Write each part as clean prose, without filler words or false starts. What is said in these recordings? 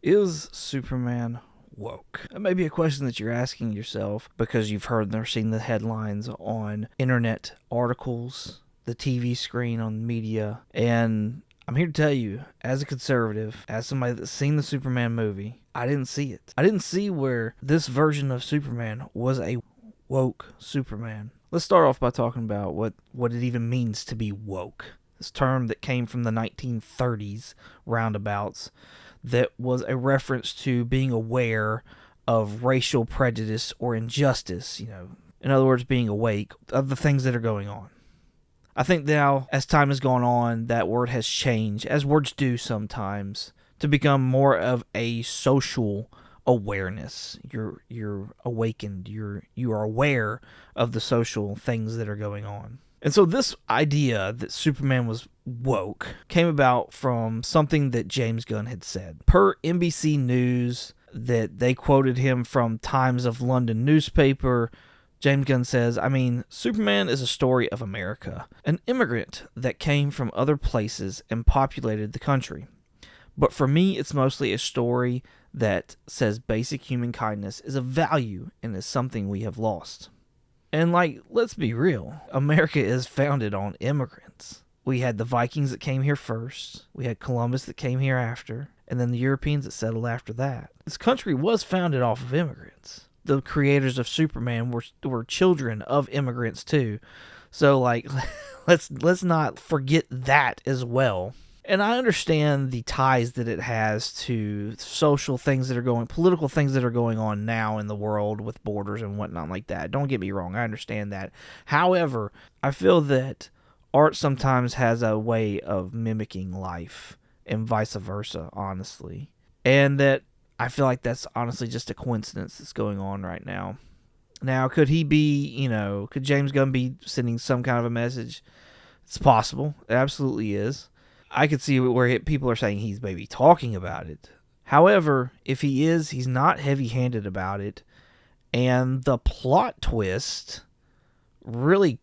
Is Superman woke? That may be a question that you're asking yourself because you've heard or seen the headlines on internet articles, the TV screen, on media, and I'm here to tell you, as a conservative, as somebody that's seen the Superman movie, I didn't see it. I didn't see where this version of Superman was a woke Superman. Let's start off by talking about what it even means to be woke. This term that came from the 1930s roundabouts, that was a reference to being aware of racial prejudice or injustice, in other words, being awake of the things that are going on. I think now, as time has gone on, that word has changed, as words do sometimes, to become more of a social awareness. You're awakened. You are aware of the social things that are going on. And so this idea that Superman was woke came about from something that James Gunn had said. Per NBC News, that they quoted him from Times of London newspaper, James Gunn says, Superman is a story of America, an immigrant that came from other places and populated the country. But for me, it's mostly a story that says basic human kindness is a value and is something we have lost. And, let's be real. America is founded on immigrants. We had the Vikings that came here first. We had Columbus that came here after. And then the Europeans that settled after that. This country was founded off of immigrants. The creators of Superman were children of immigrants, too. So, let's not forget that as well. And I understand the ties that it has to social things that are political things that are going on now in the world with borders and whatnot like that. Don't get me wrong, I understand that. However, I feel that art sometimes has a way of mimicking life and vice versa, honestly. And that I feel like that's honestly just a coincidence that's going on right now. Now, could he be, could James Gunn be sending some kind of a message? It's possible. It absolutely is. I could see where people are saying he's maybe talking about it. However, if he is, he's not heavy-handed about it. And the plot twist really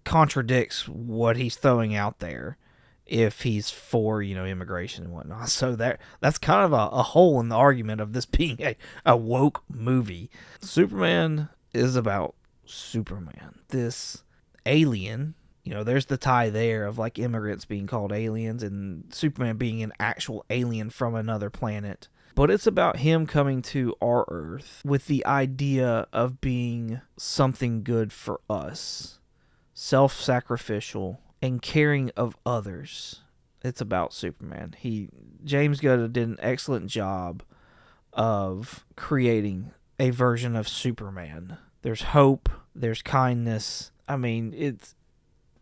contradicts what he's throwing out there if he's for, immigration and whatnot. So that's kind of a hole in the argument of this being a woke movie. Superman is about Superman. This alien, there's the tie there of immigrants being called aliens and Superman being an actual alien from another planet. But it's about him coming to our Earth with the idea of being something good for us, self-sacrificial, and caring of others. It's about Superman. James Gunn did an excellent job of creating a version of Superman. There's hope, there's kindness.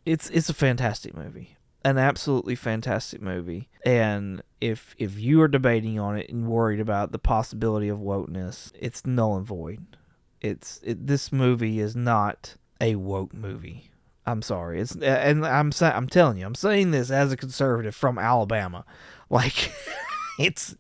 It's a fantastic movie. An absolutely fantastic movie. And if you are debating on it and worried about the possibility of wokeness, it's null and void. This movie is not a woke movie. I'm sorry. I'm telling you, I'm saying this as a conservative from Alabama. It's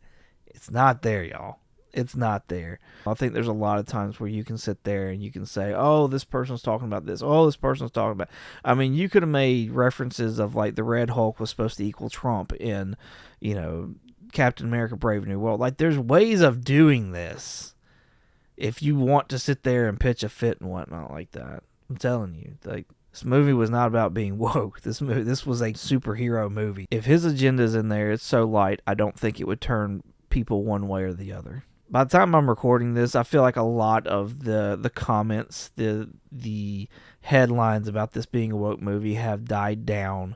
not there, y'all. It's not there. I think there's a lot of times where you can sit there and you can say, oh, this person's talking about this. Oh, this person's talking about... you could have made references of, the Red Hulk was supposed to equal Trump in, Captain America Brave New World. There's ways of doing this if you want to sit there and pitch a fit and whatnot like that. I'm telling you, this movie was not about being woke. This was a superhero movie. If his agenda's in there, it's so light, I don't think it would turn people one way or the other. By the time I'm recording this, I feel like a lot of the comments, the headlines about this being a woke movie have died down.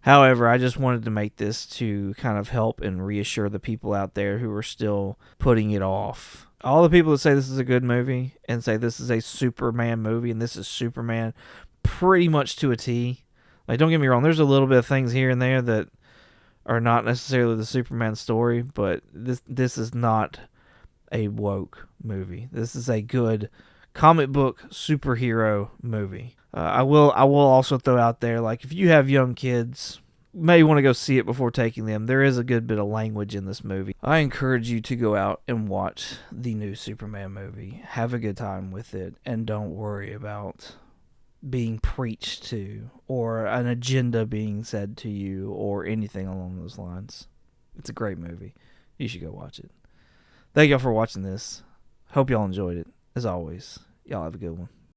However, I just wanted to make this to kind of help and reassure the people out there who are still putting it off. All the people that say this is a good movie and say this is a Superman movie and this is Superman pretty much to a T. Don't get me wrong, there's a little bit of things here and there that are not necessarily the Superman story, but this is not a woke movie. This is a good comic book superhero movie. I will also throw out there, if you have young kids, you may want to go see it before taking them. There is a good bit of language in this movie. I encourage you to go out and watch the new Superman movie. Have a good time with it, and don't worry about being preached to or an agenda being said to you or anything along those lines. It's a great movie. You should go watch it. Thank y'all for watching this. Hope y'all enjoyed it. As always, y'all have a good one.